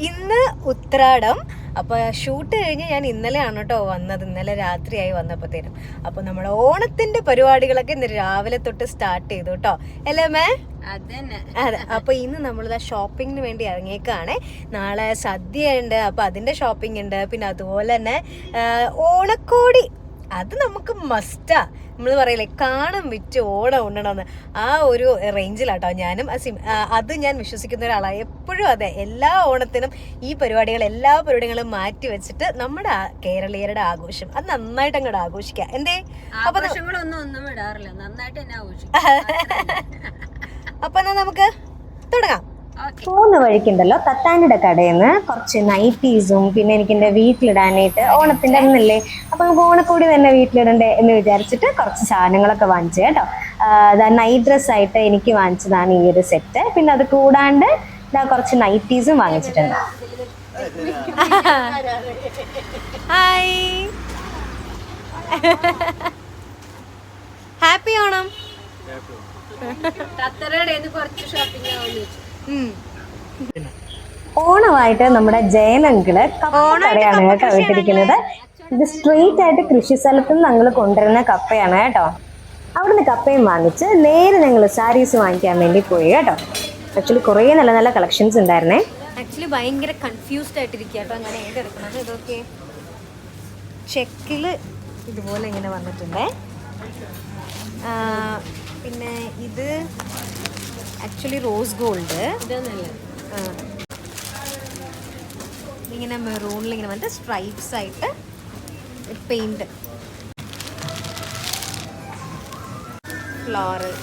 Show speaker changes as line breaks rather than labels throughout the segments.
ഇന്ന് ഉത്രാടം. അപ്പോൾ ഷൂട്ട് കഴിഞ്ഞ് ഞാൻ ഇന്നലെയാണ് കേട്ടോ വന്നത്. ഇന്നലെ രാത്രിയായി വന്നപ്പോഴത്തേനും. അപ്പോൾ നമ്മുടെ ഓണത്തിന്റെ പരിപാടികളൊക്കെ ഇന്ന് രാവിലെ തൊട്ട് സ്റ്റാർട്ട് ചെയ്തു കേട്ടോ. അല്ലേ മേ? അതെ. അപ്പൊ ഇന്ന് നമ്മളിതാ ഷോപ്പിങ്ങിന് വേണ്ടി ഇറങ്ങിയേക്കാണ്. നാളെ സദ്യ ഉണ്ട്, അപ്പൊ അതിന്റെ ഷോപ്പിംഗ് ഉണ്ട്. പിന്നെ അതുപോലെ തന്നെ ഓണക്കോടി, അത് നമുക്ക് മസ്റ്റാ. നമ്മൾ പറയില്ലേ കാണം വിറ്റ് ഓണം ഉണ്ടണമെന്ന്, ആ ഒരു റേഞ്ചിലാട്ടോ ഞാനും. അത് ഞാൻ വിശ്വസിക്കുന്ന ഒരാളാണ് എപ്പോഴും. അതെ, എല്ലാ ഓണത്തിനും ഈ എല്ലാ പരിപാടികളും മാറ്റി വെച്ചിട്ട് നമ്മുടെ കേരളീയരുടെ ആഘോഷം അത് നന്നായിട്ട് അങ്ങോട്ട് ആഘോഷിക്കാം. എന്തേ അപ്പൊ അപ്പൊ എന്നാ നമുക്ക് തുടങ്ങാം.
പോകുന്ന വഴിക്കുണ്ടല്ലോ തത്താനിയുടെ കടയിൽ നിന്ന് കുറച്ച് നൈറ്റീസും പിന്നെ എനിക്ക് എൻ്റെ വീട്ടിലിടാനായിട്ട് ഓണത്തിൻ്റെ അന്നല്ലേ, അപ്പൊ നമുക്ക് ഓണക്കോടി തന്നെ വീട്ടിലിടണ്ടേ എന്ന് വിചാരിച്ചിട്ട് കുറച്ച് സാധനങ്ങളൊക്കെ വാങ്ങിച്ചു കേട്ടോ. നൈറ്റ് ഡ്രസ് ആയിട്ട് എനിക്ക് വാങ്ങിച്ചതാണ് ഈ ഒരു സെറ്റ്. പിന്നെ അത് കൂടാണ്ട് കുറച്ച് നൈറ്റീസും വാങ്ങിച്ചിട്ടുണ്ട്.
Hi, happy Onam.
ഓണമായിട്ട് നമ്മുടെ ജയനങ്കിള് കപ്പയാണ് കേട്ടോ വിട്ടിരിക്കുന്നത്. ഇത് സ്ട്രെയിറ്റ് ആയിട്ട് കൃഷി സ്ഥലത്ത് നിന്ന് ഞങ്ങൾ കൊണ്ടുവരുന്ന കപ്പയാണ് കേട്ടോ. അവിടുന്ന് കപ്പയും വാങ്ങിച്ച് നേരെ ഞങ്ങൾ സാരീസ് വാങ്ങിക്കാൻ വേണ്ടി പോയി കേട്ടോ. ആക്ച്വലി കുറേ നല്ല നല്ല കളക്ഷൻസ് ഉണ്ടായിരുന്നേ.
ആക്ച്വലി ഭയങ്കര കൺഫ്യൂസ്ഡ് ആയിട്ടിരിക്കുക കേട്ടോ. ഞാൻ ഏതെടുക്കുന്നത്? ഇതൊക്കെ ചെക്കിൽ ഇതുപോലെ ഇങ്ങനെ വന്നിട്ടുണ്ടേ. പിന്നെ ഇത് ആക്ച്വലി റോസ് ഗോൾഡ്, ഇങ്ങനെ മെറൂണിൽ ഇങ്ങനെ വന്നിട്ട് സ്ട്രൈപ്സ് ആയിട്ട് പെയിന്റ്, ഫ്ലോറൽ.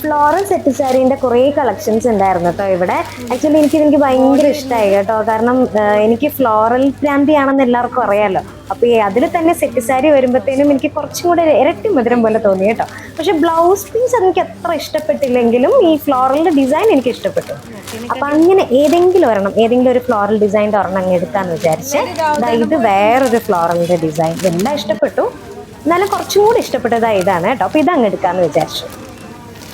ഫ്ലോറൽ സെറ്റ് സാരീൻ്റെ കുറേ കളക്ഷൻസ് ഉണ്ടായിരുന്നു കേട്ടോ ഇവിടെ. ആക്ച്വലി എനിക്ക് ഭയങ്കര ഇഷ്ടമായി കേട്ടോ. കാരണം എനിക്ക് ഫ്ലോറൽ ഭ്രാന്തിയാണെന്ന് എല്ലാവർക്കും അറിയാമല്ലോ. അപ്പോൾ അതിൽ തന്നെ സെറ്റ് സാരി വരുമ്പോഴത്തേനും എനിക്ക് കുറച്ചും കൂടെ ഇരട്ടി മധുരം പോലെ തോന്നി കേട്ടോ. പക്ഷെ ബ്ലൗസ് പീസ് എനിക്ക് അത്ര ഇഷ്ടപ്പെട്ടില്ലെങ്കിലും ഈ ഫ്ലോറലിൻ്റെ ഡിസൈൻ എനിക്ക് ഇഷ്ടപ്പെട്ടു. അപ്പം അങ്ങനെ ഏതെങ്കിലും ഒരു ഫ്ലോറൽ ഡിസൈൻ്റെ ഒരെണ്ണം അങ്ങ് എടുക്കാമെന്ന് വിചാരിച്ച് ഇത് വേറൊരു ഫ്ലോറലിൻ്റെ ഡിസൈൻ. എല്ലാം ഇഷ്ടപ്പെട്ടു, എന്നാലും കുറച്ചും കൂടി ഇഷ്ടപ്പെട്ടത് ഇതാണ് കേട്ടോ. അപ്പോൾ ഇതങ്ങ് എടുക്കാമെന്ന് വിചാരിച്ചു.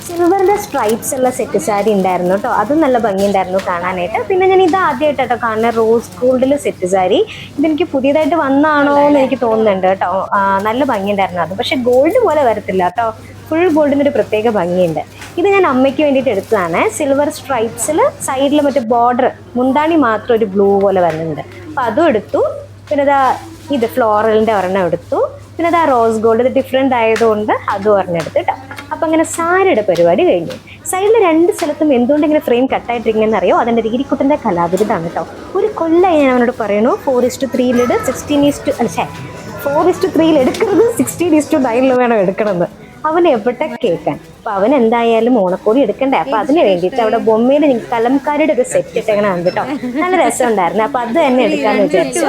സിൽവറിൻ്റെ സ്ട്രൈപ്സ് ഉള്ള സെറ്റ് സാരി ഉണ്ടായിരുന്നു കേട്ടോ. അതും നല്ല ഭംഗിയുണ്ടായിരുന്നു കാണാനായിട്ട്. പിന്നെ ഞാൻ ഇത് ആദ്യമായിട്ട് കേട്ടോ കാണുന്നത് റോസ് ഗോൾഡിൽ സെറ്റ് സാരി. ഇതെനിക്ക് പുതിയതായിട്ട് വന്നാണോ എന്ന് എനിക്ക് തോന്നുന്നുണ്ട് കേട്ടോ. നല്ല ഭംഗിയുണ്ടായിരുന്നു അത്. പക്ഷെ ഗോൾഡ് പോലെ വരത്തില്ല കേട്ടോ, ഫുൾ ഗോൾഡിനൊരു പ്രത്യേക ഭംഗിയുണ്ട്. ഇത് ഞാൻ അമ്മയ്ക്ക് വേണ്ടിയിട്ട് എടുത്തതാണ്. സിൽവർ സ്ട്രൈപ്സിൽ സൈഡിൽ മറ്റേ ബോർഡർ, മുന്താണി മാത്രം ഒരു ബ്ലൂ പോലെ വരുന്നുണ്ട്. അപ്പം അതും എടുത്തു. പിന്നെ ഇത് ഫ്ലോറലിൻ്റെ ഒരെണ്ണം എടുത്തു. പിന്നെ അത് റോസ് ഗോൾഡ്, ഇത് ഡിഫറെൻ്റ് ആയതുകൊണ്ട് അതും ഒരെണ്ണെടുത്ത് കേട്ടോ. അപ്പം അങ്ങനെ സാരിയുടെ പരിപാടി കഴിഞ്ഞു. സൈഡിൽ രണ്ട് സ്ഥലത്തും എന്തുകൊണ്ട് ഇങ്ങനെ ഫ്രെയിം കട്ടായിട്ടിരിക്കുന്നതെന്ന് അറിയോ? അതിൻ്റെ രീതിക്കുട്ടൻ്റെ കലാവിരുതാണ് കേട്ടോ. ഒരു കൊല്ലമായി ഞാൻ അവനോട് പറയണു 4:3 4:3 എടുക്കരുത്, 16:9 വേണം എടുക്കണമെന്ന്. അവൻ എവിടെ കേൾക്കാൻ. അപ്പം അവൻ എന്തായാലും ഓണക്കോടി എടുക്കണ്ടേ. അപ്പം അതിന് വേണ്ടിയിട്ട് അവിടെ ബൊമ്മയിൽ കലംകാരിയുടെ ഒരു സെറ്റ് ഇട്ടങ്ങനെ ആണ് കേട്ടോ. നല്ല രസം ഉണ്ടായിരുന്നു. അപ്പം അത് തന്നെ എടുക്കാമെന്ന് വിചാരിച്ചു.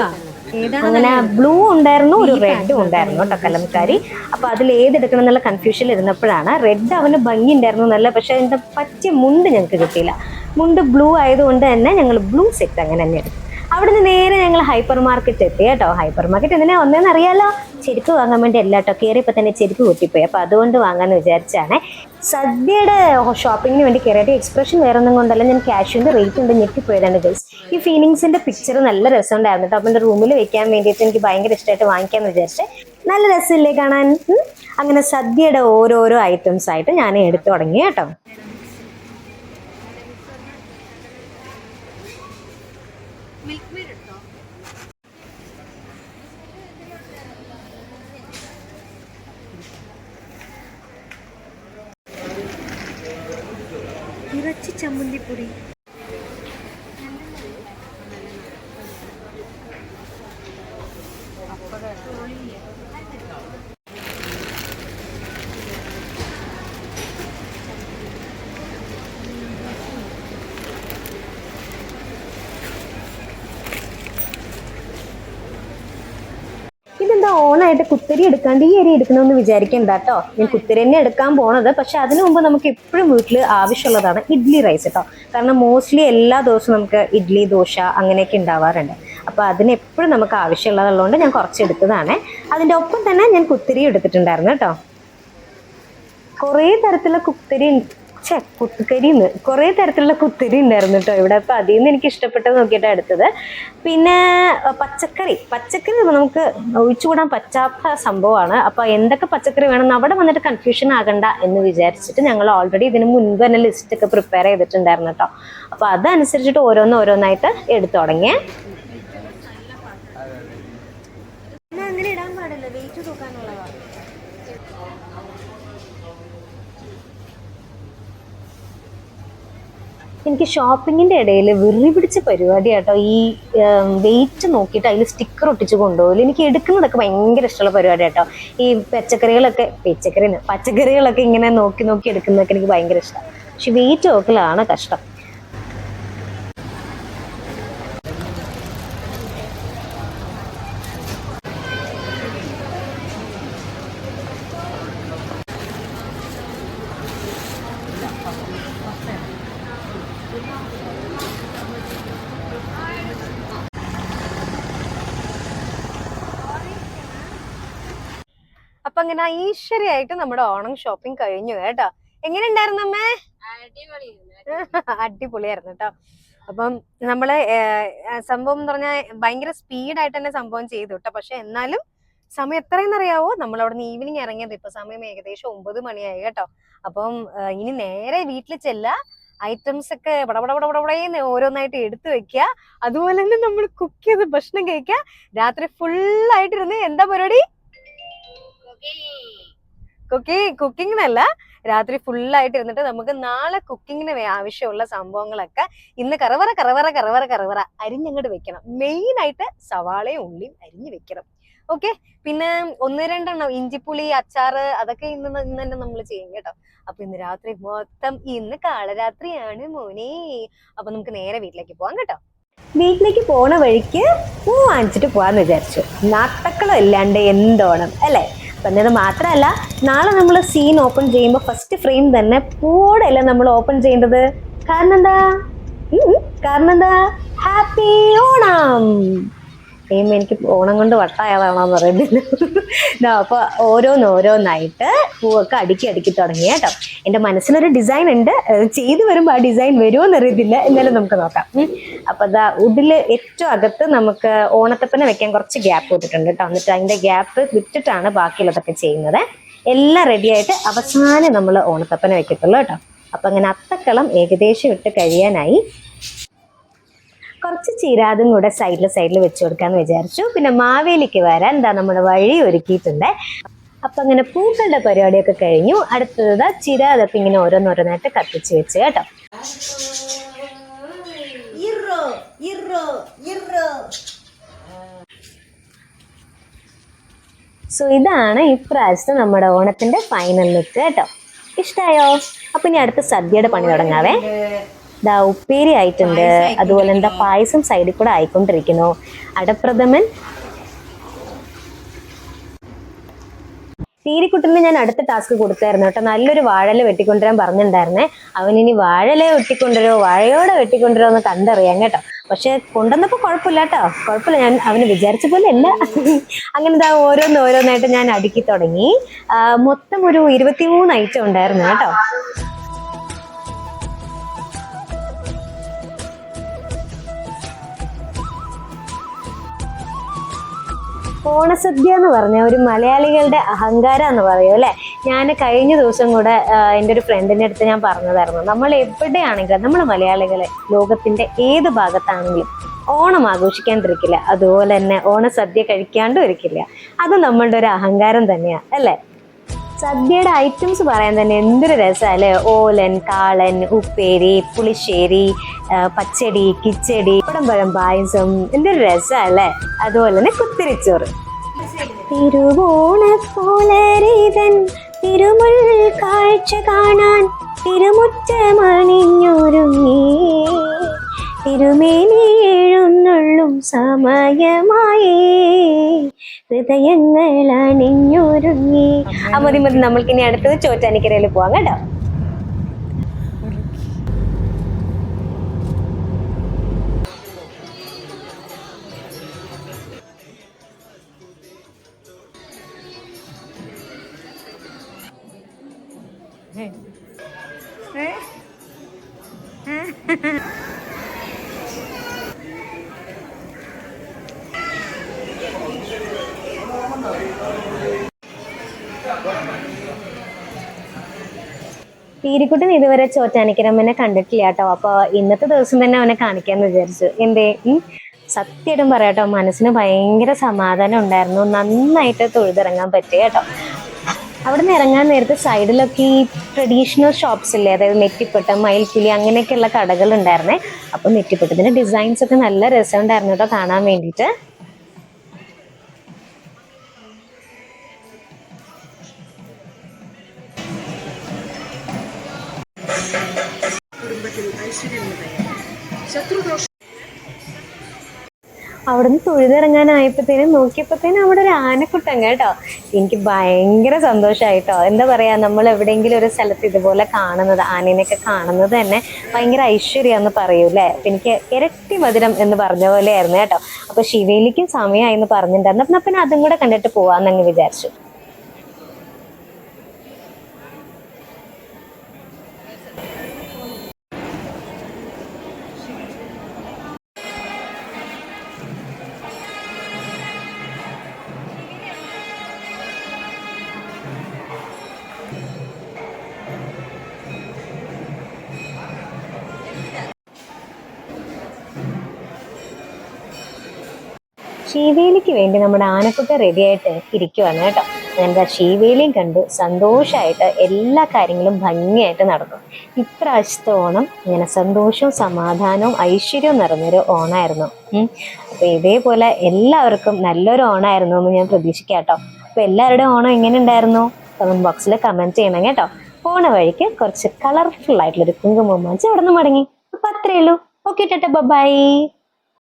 അങ്ങനെ ബ്ലൂ ഉണ്ടായിരുന്നു, ഒരു റെഡും ഉണ്ടായിരുന്നു കേട്ടോ കലംകാരി. അപ്പൊ അതിൽ ഏതെടുക്കണം എന്നുള്ള കൺഫ്യൂഷൻ ഇരുന്നപ്പോഴാണ് റെഡ് അവന് ഭംഗി ഉണ്ടായിരുന്നു നല്ല. പക്ഷെ അതിന്റെ പറ്റിയ മുണ്ട് ഞങ്ങൾക്ക് കിട്ടിയില്ല. മുണ്ട് ബ്ലൂ ആയതുകൊണ്ട് തന്നെ ഞങ്ങൾ ബ്ലൂ സെറ്റ് അങ്ങനെ തന്നെ എടുത്തു. അവിടുന്ന് നേരെ ഞങ്ങൾ ഹൈപ്പർ മാർക്കറ്റ് എത്തി കേട്ടോ. ഹൈപ്പർ മാർക്കറ്റ് എന്തിനാ ഒന്നേന്ന് അറിയാലോ, ചെരുപ്പ് വാങ്ങാൻ വേണ്ടി അല്ല കേട്ടോ. കയറിയപ്പോൾ തന്നെ ചെരുപ്പ് പൊട്ടിപ്പോയി. അപ്പോൾ അതുകൊണ്ട് വാങ്ങാമെന്ന് വിചാരിച്ചാണ്. സദ്യയുടെ ഷോപ്പിങ്ങിന് വേണ്ടി കയറിയിട്ട് എക്സ്പ്രഷൻ വേറെ ഒന്നും കൊണ്ടല്ല, ഞാൻ ക്യാഷിൻ്റെ റേറ്റ് ഉണ്ട് ഞെട്ടിപ്പോയതാണ് ഗൈസ്. ഈ ഫീലിങ്സിൻ്റെ പിക്ചർ നല്ല രസമുണ്ടായിരുന്നു കേട്ടോ. അപ്പം എൻ്റെ റൂമിൽ വെക്കാൻ വേണ്ടിയിട്ട് എനിക്ക് ഭയങ്കര ഇഷ്ടമായിട്ട് വാങ്ങിക്കാമെന്ന് വിചാരിച്ച്. നല്ല രസമില്ലേ കാണാൻ? അങ്ങനെ സദ്യയുടെ ഓരോരോ ഐറ്റംസ് ആയിട്ട് ഞാൻ എടുത്തു തുടങ്ങി കേട്ടോ.
ഇറച്ചി ചമ്മന്തിപ്പൊടി,
ഇതെന്താ ഓണായിട്ട് കുത്തരി എടുക്കാണ്ട് ഈ അരി എടുക്കണമെന്ന് വിചാരിക്കണ്ട കേട്ടോ. ഞാൻ കുത്തരി തന്നെ എടുക്കാൻ പോണത്. പക്ഷെ അതിനു മുമ്പ് നമുക്ക് എപ്പോഴും വീട്ടിൽ ആവശ്യമുള്ളതാണ് ഇഡ്ഡലി റൈസ് കേട്ടോ. കാരണം മോസ്റ്റ്ലി എല്ലാ ദിവസവും നമുക്ക് ഇഡ്ഡലി, ദോശ അങ്ങനെയൊക്കെ ഉണ്ടാവാറുണ്ട്. അപ്പോൾ അതിന് എപ്പോഴും നമുക്ക് ആവശ്യമുള്ളതുള്ളതുകൊണ്ട് ഞാൻ കുറച്ച് എടുത്തതാണ്. അതിൻ്റെ ഒപ്പം തന്നെ ഞാൻ കുത്തിരിയും എടുത്തിട്ടുണ്ടായിരുന്നു കേട്ടോ. കുറേ തരത്തിലുള്ള കുറേ തരത്തിലുള്ള കുത്തിരി ഉണ്ടായിരുന്നു കേട്ടോ ഇവിടെ. അപ്പോൾ അതിൽ നിന്ന് എനിക്ക് ഇഷ്ടപ്പെട്ടത് നോക്കിയിട്ടാണ് എടുത്തത്. പിന്നെ പച്ചക്കറി നമുക്ക് ഒഴിച്ചുകൂടാൻ പറ്റാത്ത സംഭവമാണ്. അപ്പോൾ എന്തൊക്കെ പച്ചക്കറി വേണമെന്ന് അവിടെ വന്നിട്ട് കൺഫ്യൂഷൻ ആകണ്ട എന്ന് വിചാരിച്ചിട്ട് ഞങ്ങൾ ഓൾറെഡി ഇതിന് മുൻപ് തന്നെ ലിസ്റ്റൊക്കെ പ്രിപ്പയർ ചെയ്തിട്ടുണ്ടായിരുന്നു കേട്ടോ. അപ്പോൾ അതനുസരിച്ചിട്ട് ഓരോന്നായിട്ട് എടുത്തു തുടങ്ങിയേ. അങ്ങനെ ഇടാൻ പാടില്ല, വെയിറ്റ് തൂക്കാനുള്ളതാണ്. എനിക്ക് ഷോപ്പിങ്ങിൻ്റെ ഇടയിൽ വെറി പിടിച്ച പരിപാടിയാട്ടോ ഈ വെയിറ്റ് നോക്കിയിട്ട് അതിൽ സ്റ്റിക്കർ ഒട്ടിച്ച് കൊണ്ടുപോകില്ല. എനിക്ക് എടുക്കുന്നതൊക്കെ ഭയങ്കര ഇഷ്ടമുള്ള പരിപാടിയാട്ടോ. ഈ പച്ചക്കറികളൊക്കെ ഇങ്ങനെ നോക്കി എടുക്കുന്നതൊക്കെ എനിക്ക് ഭയങ്കര ഇഷ്ടമാണ്. പക്ഷെ വെയിറ്റ് നോക്കലാണ് കഷ്ടം.
അപ്പൊ അങ്ങനെ ഈശ്വരിയായിട്ട് നമ്മുടെ ഓണം ഷോപ്പിംഗ് കഴിഞ്ഞു കേട്ടോ. എങ്ങനെ ഉണ്ടായിരുന്നു അമ്മേ? അടിപൊളിയായിരുന്നു കേട്ടോ. അപ്പം നമ്മള് സംഭവം എന്ന് പറഞ്ഞാൽ ഭയങ്കര സ്പീഡായിട്ട് തന്നെ സംഭവം ചെയ്തു കേട്ടോ. പക്ഷെ എന്നാലും സമയം എത്രയെന്നറിയാവോ? നമ്മൾ അവിടെ നിന്ന് ഈവനിങ് ഇറങ്ങിയത്. ഇപ്പൊ സമയം ഏകദേശം 9 മണിയായി കേട്ടോ. അപ്പം ഇനി നേരെ വീട്ടിൽ ചെല്ല, ഐറ്റംസ് ഒക്കെ പടപടപടപടേന്ന് ഓരോന്നായിട്ട് എടുത്തു വെക്കുക. അതുപോലെ തന്നെ നമ്മൾ കുക്ക് ചെയ്ത് ഭക്ഷണം കഴിക്കുക. രാത്രി ഫുള്ളായിട്ടിരുന്ന് എന്താ പരിപാടി? കുക്കിങ്ങിനല്ല, രാത്രി ഫുള്ളായിട്ട് ഇരുന്നിട്ട് നമുക്ക് നാളെ കുക്കിങ്ങിന് ആവശ്യമുള്ള സംഭവങ്ങളൊക്കെ ഇന്ന് കറവറ അരിഞ്ഞങ്ങോട്ട് വെക്കണം. മെയിൻ ആയിട്ട് സവാളയും ഉള്ളിയും അരിഞ്ഞു വെക്കണം. ഓക്കെ, പിന്നെ 1-2 ഇഞ്ചിപ്പുളി അച്ചാറ് അതൊക്കെ ഇന്ന് തന്നെ നമ്മൾ ചെയ്യും കേട്ടോ. അപ്പൊ ഇന്ന് രാത്രി മൊത്തം ഇന്ന് കാളരാത്രിയാണ് മോനെ. അപ്പൊ നമുക്ക് നേരെ വീട്ടിലേക്ക് പോവാം കേട്ടോ.
വീട്ടിലേക്ക് പോണ വഴിക്ക് പൂ വാങ്ങിച്ചിട്ട് പോവാന്ന് വിചാരിച്ചു. നാട്ടക്കളും ഇല്ലാണ്ട് എന്തോണം അല്ലേ? അപ്പം അത് മാത്രമല്ല, നാളെ നമ്മൾ സീൻ ഓപ്പൺ ചെയ്യുമ്പോൾ ഫസ്റ്റ് ഫ്രെയിം തന്നെ പൂവോടെയല്ല നമ്മൾ ഓപ്പൺ ചെയ്യേണ്ടത്. കാരണം എന്താ? ഹാപ്പി ഓണം. എനിക്ക് ഓണം കൊണ്ട് വട്ടായതാണോന്ന് പറയുന്നില്ല. അപ്പോൾ ഓരോന്നായിട്ട് പൂവൊക്കെ അടുക്കി തുടങ്ങി കേട്ടോ. എൻ്റെ മനസ്സിലൊരു ഡിസൈൻ ഉണ്ട്. ചെയ്തു വരുമ്പോൾ ആ ഡിസൈൻ വരുമോ എന്നറിയത്തില്ല, എന്നാലും നമുക്ക് നോക്കാം. അപ്പോൾ അതാ ഉഡിൽ ഏറ്റവും അകത്ത് നമുക്ക് ഓണത്തപ്പനെ വെക്കാൻ കുറച്ച് ഗ്യാപ്പ് കൊടുത്തിട്ടുണ്ട് കേട്ടോ. എന്നിട്ട് അതിൻ്റെ ഗ്യാപ്പ് വിട്ടിട്ടാണ് ബാക്കിയുള്ളതൊക്കെ ചെയ്യുന്നത്. എല്ലാം റെഡിയായിട്ട് അവസാനം നമ്മൾ ഓണത്തപ്പനെ വെക്കത്തുള്ളൂ കേട്ടോ. അപ്പം അങ്ങനെ അത്തക്കളം ഏകദേശം ഇട്ട് കഴിയാനായി. കുറച്ച് ചിരാതും കൂടെ സൈഡിൽ വെച്ച് കൊടുക്കാന്ന് വിചാരിച്ചു. പിന്നെ മാവേലിക്ക് വരാൻ എന്താ നമ്മുടെ വഴി ഒരുക്കിയിട്ടുണ്ട്. അപ്പൊ അങ്ങനെ പൂക്കളുടെ പരിപാടിയൊക്കെ കഴിഞ്ഞു. അടുത്തത് ചിരാതൊക്കെ ഇങ്ങനെ ഓരോന്നായിട്ട് കത്തിച്ച് വെച്ച് കേട്ടോ. സോ ഇതാണ് ഇപ്രാവശ്യത്തെ നമ്മുടെ ഓണത്തിന്റെ ഫൈനൽ ലുക്ക് കേട്ടോ. ഇഷ്ടായോ? അപ്പൊ ഇനി അടുത്ത സദ്യയുടെ പണി തുടങ്ങാവേ. ദാ ഉപ്പേരി ആയിട്ടുണ്ട്, അതുപോലെ എന്താ പായസം സൈഡിൽ കൂടെ ആയിക്കൊണ്ടിരിക്കുന്നു. അടപ്രഥമൻ. തീരിക്കുട്ടന് ഞാൻ അടുത്ത ടാസ്ക് കൊടുത്തായിരുന്നു കേട്ടോ. നല്ലൊരു വാഴല വെട്ടിക്കൊണ്ടുവരാൻ പറഞ്ഞിട്ടുണ്ടായിരുന്നേ. അവനിനി വാഴല വെട്ടിക്കൊണ്ടുവരോ വാഴയോടെ വെട്ടിക്കൊണ്ടുവരോ എന്ന് കണ്ടറിയാം കേട്ടോ. പക്ഷെ കൊണ്ടുവന്നപ്പോൾ കുഴപ്പമില്ല കേട്ടോ, കുഴപ്പമില്ല. ഞാൻ അവന് വിചാരിച്ച പോലെ അല്ല. അങ്ങനെ എന്താ ഓരോന്നായിട്ട് ഞാൻ അടുക്കി തുടങ്ങി. മൊത്തം ഒരു 23 ഐറ്റം ഉണ്ടായിരുന്നു കേട്ടോ. ഓണസദ്യ എന്ന് പറഞ്ഞ ഒരു മലയാളികളുടെ അഹങ്കാരം എന്ന് പറയും അല്ലേ. ഞാൻ കഴിഞ്ഞ ദിവസം കൂടെ എൻ്റെ ഒരു ഫ്രണ്ടിൻ്റെ അടുത്ത് ഞാൻ പറഞ്ഞതായിരുന്നു, നമ്മൾ എവിടെയാണെങ്കിലും നമ്മൾ മലയാളികളെ ലോകത്തിൻ്റെ ഏത് ഭാഗത്താണെങ്കിലും ഓണം ആഘോഷിക്കാണ്ടിരിക്കില്ല, അതുപോലെ തന്നെ ഓണസദ്യ കഴിക്കാണ്ടും ഇരിക്കില്ല. അത് നമ്മളുടെ ഒരു അഹങ്കാരം തന്നെയാണ് അല്ലേ. സദ്യയുടെ ഐറ്റംസ് പറയാൻ തന്നെ എന്തൊരു രസമല്ലേ. ഓലൻ, കാളൻ, ഉപ്പേരി, പുളിശ്ശേരി, പച്ചടി, കിച്ചടി, പഴം പായസം, എന്തൊരു രസമല്ലേ. അതുപോലെ തന്നെ കുത്തിരിച്ചോറ്. തിരുവോണപ്പോലരീതൻ തിരുമുൽ കാഴ്ച കാണാൻ തിരുമുറ്റമണിഞ്ഞൊരുങ്ങി തിരുമേനി എഴുന്നള്ളും സമയമായി ഹൃദയങ്ങൾ അണിഞ്ഞൊരുങ്ങി. മതി നമ്മൾക്കിനി അടുത്തത് ചോറ്റാനിക്കരയിൽ പോവാം കേട്ടോ. പീരിക്കുട്ടൻ ഇതുവരെ ചോറ്റാനിക്കരമ്മനെ കണ്ടിട്ടില്ല കേട്ടോ. അപ്പൊ ഇന്നത്തെ ദിവസം തന്നെ അവനെ കാണിക്കാന്ന് വിചാരിച്ചു. എന്തേ സത്യമായിട്ടും പറയാട്ടോ, മനസ്സിന് ഭയങ്കര സമാധാനം ഉണ്ടായിരുന്നു. നന്നായിട്ട് തൊഴുതിറങ്ങാൻ പറ്റി കേട്ടോ. അവിടെ നിന്ന് ഇറങ്ങാൻ നേരത്തെ സൈഡിലൊക്കെ ഈ ട്രഡീഷണൽ ഷോപ്സ് ഇല്ലേ, അതായത് നെറ്റിപ്പട്ടം, മയിൽപ്പുലി അങ്ങനെയൊക്കെയുള്ള കടകൾ ഉണ്ടായിരുന്നേ. അപ്പൊ നെറ്റിപ്പട്ടത്തിന്റെ ഡിസൈൻസ് ഒക്കെ നല്ല രസമുണ്ടായിരുന്നു കേട്ടോ കാണാൻ വേണ്ടിയിട്ട്. അവിടുന്ന് തൊഴുതിറങ്ങാനായപ്പോഴത്തേനും നോക്കിയപ്പോഴത്തേനും അവിടെ ഒരു ആനക്കുട്ടൻ കേട്ടോ. എനിക്ക് ഭയങ്കര സന്തോഷമായിട്ടോ. എന്താ പറയാ, നമ്മൾ എവിടെയെങ്കിലും ഒരു സ്ഥലത്ത് ഇതുപോലെ കാണുന്നത്, ആനേനെയൊക്കെ കാണുന്നത് തന്നെ ഭയങ്കര ഐശ്വര്യമെന്ന് പറയൂല്ലേ. അപ്പൊ എനിക്ക് ഇരട്ടി മധുരം എന്ന് പറഞ്ഞ പോലെ ആയിരുന്നു കേട്ടോ. അപ്പൊ ശിവേലിക്കും സമയമായി എന്ന് പറഞ്ഞിട്ടുണ്ടായിരുന്നു. എന്നാ പിന്നെ അതും കൂടെ കണ്ടിട്ട് പോവാന്നങ്ങ് വിചാരിച്ചു. ശീവേലിക്ക് വേണ്ടി നമ്മുടെ ആനക്കുട്ട റെഡി ആയിട്ട് ഇരിക്കുവാണ് കേട്ടോ. ഞാൻ ശീവേലിയും കണ്ടു സന്തോഷമായിട്ട് എല്ലാ കാര്യങ്ങളും ഭംഗിയായിട്ട് നടന്നു. ഇപ്രാവശ്യത്തെ ഓണം ഇങ്ങനെ സന്തോഷവും സമാധാനവും ഐശ്വര്യവും നിറഞ്ഞൊരു ഓണമായിരുന്നു. അപ്പൊ ഇതേപോലെ എല്ലാവർക്കും നല്ലൊരു ഓണമായിരുന്നു എന്ന് ഞാൻ പ്രതീക്ഷിക്കാം കേട്ടോ. അപ്പൊ എല്ലാവരുടെയും ഓണം എങ്ങനെ ഉണ്ടായിരുന്നു? കമന്റ് ബോക്സിൽ കമന്റ് ചെയ്യണം കേട്ടോ. ഓണ വഴിക്ക് കുറച്ച് കളർഫുൾ ആയിട്ടുള്ളൊരു കുങ്കുമം വാങ്ങിച്ച് അവിടെ നിന്ന് മടങ്ങി. അപ്പൊ അത്രേ ഉള്ളൂ. Okay tata, by.